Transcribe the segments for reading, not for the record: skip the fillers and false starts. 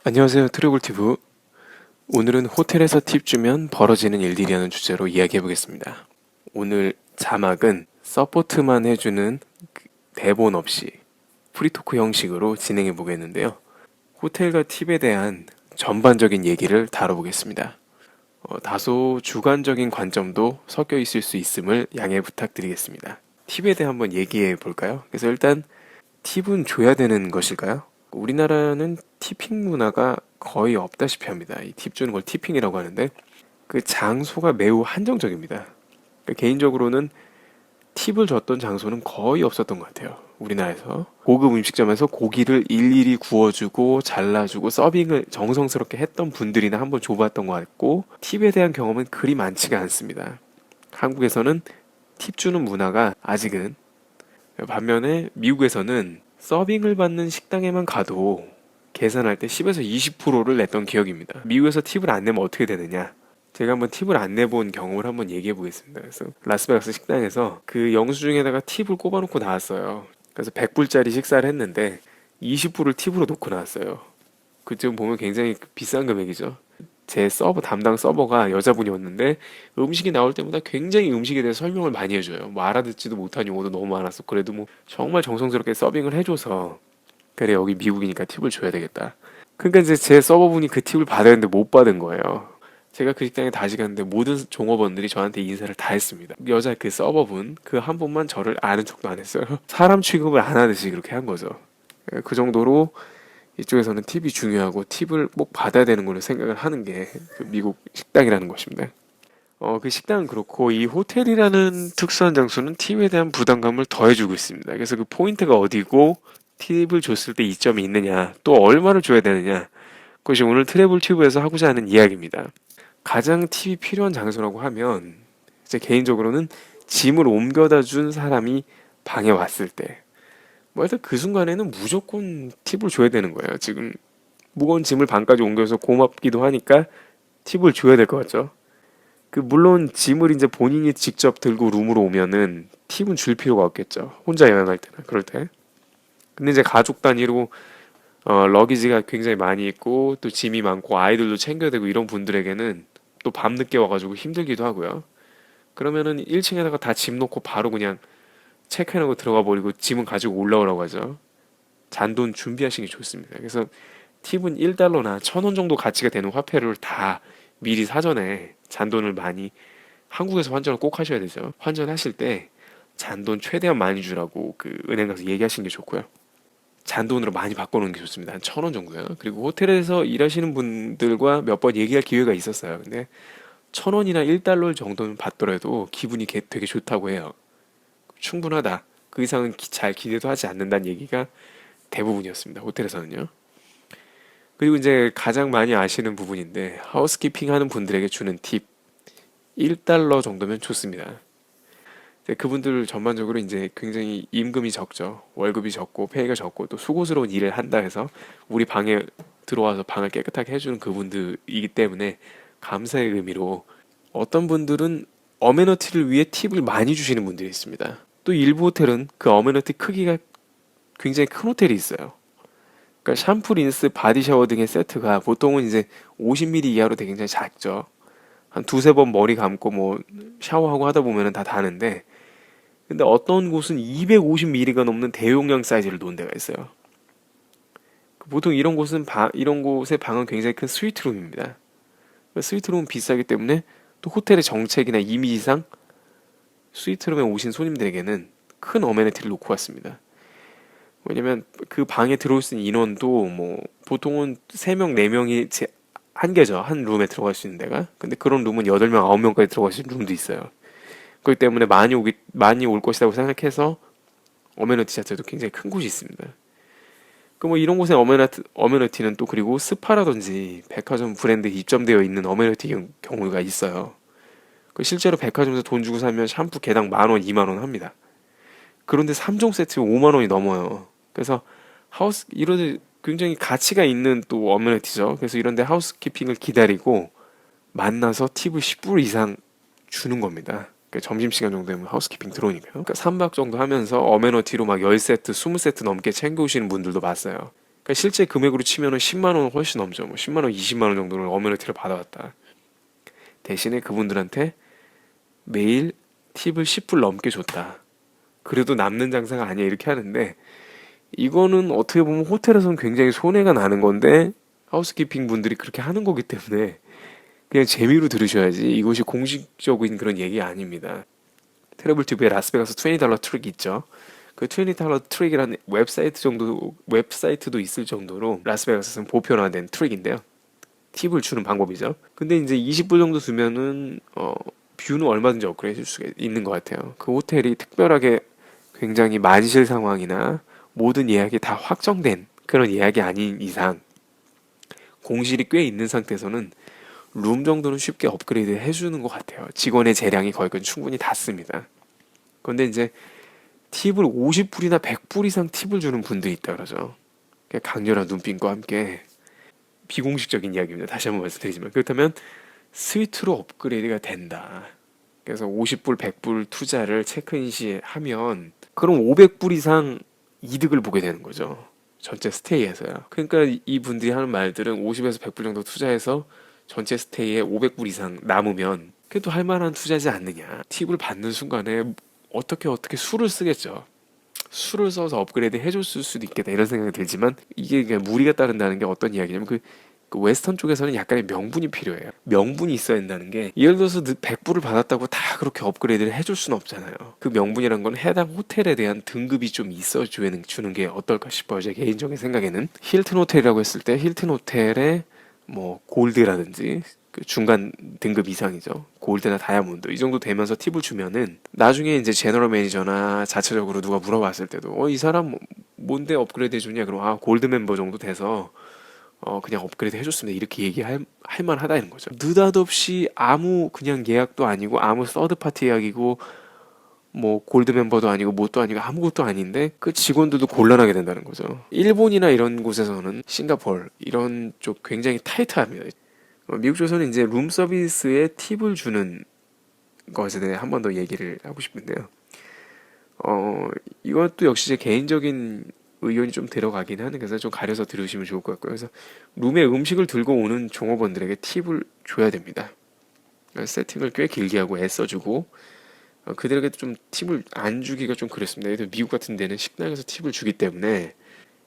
안녕하세요, 트래블티브. 오늘은 호텔에서 팁 주면 벌어지는 일들이라는 주제로 이야기해 보겠습니다. 오늘 자막은 서포트만 해주는 대본 없이 프리토크 형식으로 진행해 보겠는데요. 호텔과 팁에 대한 전반적인 얘기를 다뤄보겠습니다. 다소 주관적인 관점도 섞여 있을 수 있음을 양해 부탁드리겠습니다. 팁에 대해 한번 얘기해 볼까요? 그래서 일단 팁은 줘야 되는 것일까요? 우리나라는 티핑 문화가 거의 없다시피 합니다. 이 팁 주는 걸 티핑이라고 하는데 그 장소가 매우 한정적입니다. 개인적으로는 팁을 줬던 장소는 거의 없었던 것 같아요. 우리나라에서 고급 음식점에서 고기를 일일이 구워주고 잘라주고 서빙을 정성스럽게 했던 분들이나 한번 줘봤던 것 같고 팁에 대한 경험은 그리 많지가 않습니다. 한국에서는 팁 주는 문화가 아직은, 반면에 미국에서는 서빙을 받는 식당에만 가도 계산할 때 10에서 20%를 냈던 기억입니다. 미국에서 팁을 안 내면 어떻게 되느냐? 제가 한번 팁을 안 내본 경험을 한번 얘기해 보겠습니다. 그래서 라스베가스 식당에서 그 영수증에다가 팁을 꼽아놓고 나왔어요. 그래서 100불짜리 식사를 했는데 20불을 팁으로 놓고 나왔어요. 그쯤 보면 굉장히 비싼 금액이죠. 제 서버 담당 서버가 여자분이었는데 음식이 나올 때마다 굉장히 음식에 대해서 설명을 많이 해줘요. 뭐 알아듣지도 못한 용어도 너무 많았어. 그래도 뭐 정말 정성스럽게 서빙을 해줘서 그래 여기 미국이니까 팁을 줘야 되겠다. 그러니까 이제 제 서버분이 그 팁을 받아야 했는데 못 받은 거예요. 제가 그 식당에 다시 갔는데 모든 종업원들이 저한테 인사를 다 했습니다. 여자 그 서버분 그 한 분만 저를 아는 척도 안 했어요. 사람 취급을 안 하듯이 그렇게 한 거죠. 그 정도로 이쪽에서는 팁이 중요하고 팁을 꼭 받아야 되는 걸로 생각을 하는 게 그 미국 식당이라는 것입니다. 그 식당은 그렇고 이 호텔이라는 특수한 장소는 팁에 대한 부담감을 더해주고 있습니다. 그래서 그 포인트가 어디고 팁을 줬을 때 이점이 있느냐, 또 얼마를 줘야 되느냐, 그것이 오늘 트래블 튜브에서 하고자 하는 이야기입니다. 가장 팁이 필요한 장소라고 하면 제 개인적으로는 짐을 옮겨다 준 사람이 방에 왔을 때, 뭐 하여튼 그 순간에는 무조건 팁을 줘야 되는 거예요. 지금 무거운 짐을 방까지 옮겨서 고맙기도 하니까 팁을 줘야 될 것 같죠. 그 물론 짐을 이제 본인이 직접 들고 룸으로 오면은 팁은 줄 필요가 없겠죠. 혼자 여행할 때나 그럴 때. 근데 이제 가족 단위로 러기지가 굉장히 많이 있고 또 짐이 많고 아이들도 챙겨야 되고 이런 분들에게는 또 밤늦게 와가지고 힘들기도 하고요. 그러면은 1층에다가 다 짐 놓고 바로 그냥 체크해놓고 들어가 버리고 짐은 가지고 올라오라고 하죠. 잔돈 준비하시는 게 좋습니다. 그래서 팁은 1달러나 1,000원 정도 가치가 되는 화폐를 다 미리 사전에 잔돈을 많이, 한국에서 환전을 꼭 하셔야 되죠. 환전하실 때 잔돈 최대한 많이 주라고 그 은행 가서 얘기하시는 게 좋고요. 잔돈으로 많이 바꿔놓는 게 좋습니다. 한 1,000원 정도요. 그리고 호텔에서 일하시는 분들과 몇 번 얘기할 기회가 있었어요. 근데 1,000원이나 1달러 정도는 받더라도 기분이 되게 좋다고 해요. 충분하다. 그 이상은 잘 기대도 하지 않는다는 얘기가 대부분이었습니다. 호텔에서는요. 그리고 이제 가장 많이 아시는 부분인데 하우스키핑 하는 분들에게 주는 팁 1달러 정도면 좋습니다. 그분들 전반적으로 이제 굉장히 임금이 적죠. 월급이 적고 페이가 적고 또 수고스러운 일을 한다 해서 우리 방에 들어와서 방을 깨끗하게 해주는 그분들이기 때문에 감사의 의미로 어떤 분들은 어메너티를 위해 팁을 많이 주시는 분들이 있습니다. 또 일부 호텔은 그 어메너티 크기가 굉장히 큰 호텔이 있어요. 그러니까 샴푸, 린스, 바디 샤워 등의 세트가 보통은 이제 50ml 이하로 되게 굉장히 작죠. 한 두세 번 머리 감고 뭐 샤워하고 하다 보면은 다 다는데, 근데 어떤 곳은 250ml가 넘는 대용량 사이즈를 놓은 데가 있어요. 보통 이런 곳은 이런 곳의 방은 굉장히 큰 스위트룸입니다. 스위트룸은 비싸기 때문에 또 호텔의 정책이나 이미지상 스위트룸에 오신 손님들에게는 큰 어메니티를 놓고 왔습니다. 왜냐면 그 방에 들어올 수 있는 인원도 뭐 보통은 3명, 4명이 한계죠. 한 룸에 들어갈 수 있는 데가. 근데 그런 rum은 8명, 9명까지 들어갈 수 있는 룸도 있어요. 그렇기 때문에 많이 올 것이라고 생각해서 어메니티 자체도 굉장히 큰 곳이 있습니다. 그 뭐 이런 곳의 어메니티는 또 그리고 스파라든지 백화점 브랜드에 입점되어 있는 어메니티 경우가 있어요. 실제로 백화점에서 돈 주고 사면 샴푸 개당 10,000원, 20,000원 합니다. 그런데 3종 세트에 50,000원이 넘어요. 그래서 이런 굉장히 가치가 있는 또 어메니티죠. 그래서 이런데 하우스키핑을 기다리고 만나서 팁을 10불 이상 주는 겁니다. 그러니까 점심시간 정도 되면 하우스키핑 들어오니까요. 그러니까 3박 정도 하면서 어메니티로 막 10세트, 20세트 넘게 챙겨오시는 분들도 봤어요. 그러니까 실제 금액으로 치면은 10만 원 훨씬 넘죠. 뭐 10만 원, 20만 원 정도를 어메니티를 받아왔다. 대신에 그분들한테 매일 팁을 10불 넘게 줬다. 그래도 남는 장사가 아니야 이렇게 하는데 이거는 어떻게 보면 호텔에서는 굉장히 손해가 나는 건데 하우스키핑 분들이 그렇게 하는 거기 때문에 그냥 재미로 들으셔야지 이것이 공식적인 그런 얘기 아닙니다. 트래블튜브에 라스베가스 $20 트릭 있죠. 그 $20 트릭이라는 웹사이트도 있을 정도로 라스베가스는 보편화된 트릭인데요. 팁을 주는 방법이죠. 근데 이제 20불 정도 주면은 뷰는 얼마든지 업그레이드 할 수가 있는 것 같아요. 그 호텔이 특별하게 굉장히 만실 상황이나 모든 예약이 다 확정된 그런 예약이 아닌 이상 공실이 꽤 있는 상태에서는 룸 정도는 쉽게 업그레이드 해주는 것 같아요. 직원의 재량이 거의 충분히 닿습니다. 그런데 이제 팁을 50불이나 100불 이상 팁을 주는 분들이 있다 그러죠. 강렬한 눈빛과 함께 비공식적인 이야기입니다. 다시 한번 말씀드리지만 그렇다면 스위트로 업그레이드가 된다. 그래서 50불, 100불 투자를 체크인 시에 하면 그럼 500불 이상 이득을 보게 되는 거죠. 전체 스테이에서요. 그러니까 이 분들이 하는 말들은 50에서 100불 정도 투자해서 전체 스테이에 500불 이상 남으면 그래도 할 만한 투자지 않느냐. 팁을 받는 순간에 어떻게 수를 쓰겠죠. 수를 써서 업그레이드 해줬을 수도 있겠다 이런 생각이 들지만 이게 그냥 무리가 따른다는 게 어떤 이야기냐면 그 웨스턴 쪽에서는 약간의 명분이 필요해요. 명분이 있어야 된다는 게 예를 들어서 100불을 받았다고 다 그렇게 업그레이드를 해줄 수는 없잖아요. 그 명분이란 건 해당 호텔에 대한 등급이 좀 있어 주는 게 어떨까 싶어요. 제 개인적인 생각에는 힐튼 호텔이라고 했을 때 힐튼 호텔에 뭐 골드라든지 그 중간 등급 이상이죠. 골드나 다이아몬드 이 정도 되면서 팁을 주면은 나중에 이제 제너럴 매니저나 자체적으로 누가 물어봤을 때도 이 사람 뭔데 업그레이드 해주냐 그럼 골드 멤버 정도 돼서 그냥 업그레이드 해줬습니다 이렇게 얘기할 만하다 이런 거죠. 느닷없이 아무 그냥 예약도 아니고 아무 서드 파티 예약이고 뭐 골드 멤버도 아니고 뭣도 아니고 아무것도 아닌데 그 직원들도 곤란하게 된다는 거죠. 일본이나 이런 곳에서는 싱가포르 이런 쪽 굉장히 타이트합니다. 미국 쪽에서는 이제 룸 서비스에 팁을 주는 것에 대해 한 번 더 얘기를 하고 싶은데요. 이것도 역시 제 개인적인 의견이 좀 들어가긴 하는 그래서 좀 가려서 들으시면 좋을 것 같고요. 그래서 룸에 음식을 들고 오는 종업원들에게 팁을 줘야 됩니다. 세팅을 꽤 길게 하고 애써주고 그들에게 좀 팁을 안 주기가 좀 그렇습니다. 예를 들어 미국 같은 데는 식당에서 팁을 주기 때문에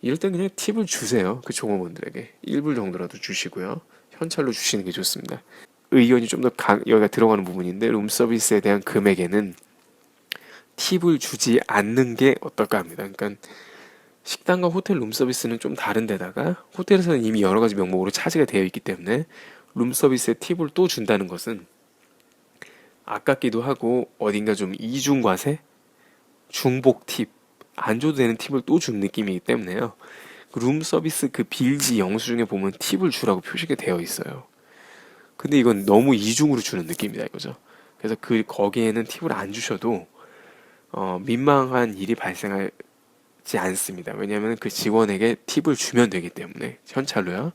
이럴 땐 그냥 팁을 주세요. 그 종업원들에게 1불 정도라도 주시고요. 현찰로 주시는 게 좋습니다. 의견이 좀 더 여기가 들어가는 부분인데 룸 서비스에 대한 금액에는 팁을 주지 않는 게 어떨까 합니다. 그러니까 식당과 호텔 룸 서비스는 좀 다른 데다가 호텔에서는 이미 여러 가지 명목으로 차지가 되어 있기 때문에 룸 서비스에 팁을 또 준다는 것은 아깝기도 하고 어딘가 좀 이중과세, 중복 팁, 안 줘도 되는 팁을 또 준 느낌이기 때문에요. 룸 서비스 그 빌지 영수증에 보면 팁을 주라고 표시가 되어 있어요. 근데 이건 너무 이중으로 주는 느낌이다 이거죠. 그래서 거기에는 팁을 안 주셔도 민망한 일이 발생하지 않습니다. 왜냐하면 그 직원에게 팁을 주면 되기 때문에 현찰로요.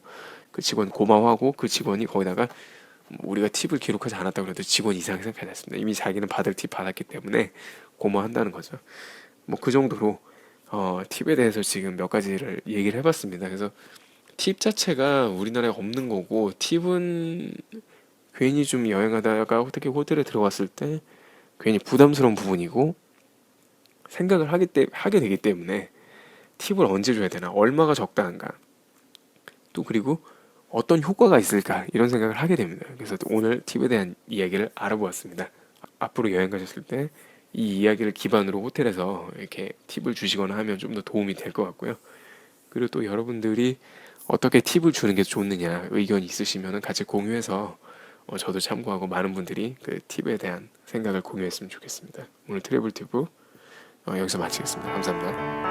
그 직원 고마워하고 그 직원이 거기다가 우리가 팁을 기록하지 않았다고 그래도 직원 이상하게 생각하지 않습니다. 이미 자기는 받을 팁 받았기 때문에 고마워한다는 거죠. 뭐 그 정도로 팁에 대해서 지금 몇 가지를 얘기를 해봤습니다. 그래서 팁 자체가 우리나라에 없는 거고 팁은 괜히 좀 여행하다가 특히 호텔에 들어갔을 때 괜히 부담스러운 부분이고 생각을 하게 되기 때문에 팁을 언제 줘야 되나 얼마가 적당한가 또 그리고 어떤 효과가 있을까 이런 생각을 하게 됩니다. 그래서 오늘 팁에 대한 이야기를 알아보았습니다. 앞으로 여행 가셨을 때 이 이야기를 기반으로 호텔에서 이렇게 팁을 주시거나 하면 좀 더 도움이 될 것 같고요. 그리고 또 여러분들이 어떻게 팁을 주는 게 좋느냐 의견이 있으시면 같이 공유해서 저도 참고하고 많은 분들이 그 팁에 대한 생각을 공유했으면 좋겠습니다. 오늘 트래블 팁 여기서 마치겠습니다. 감사합니다.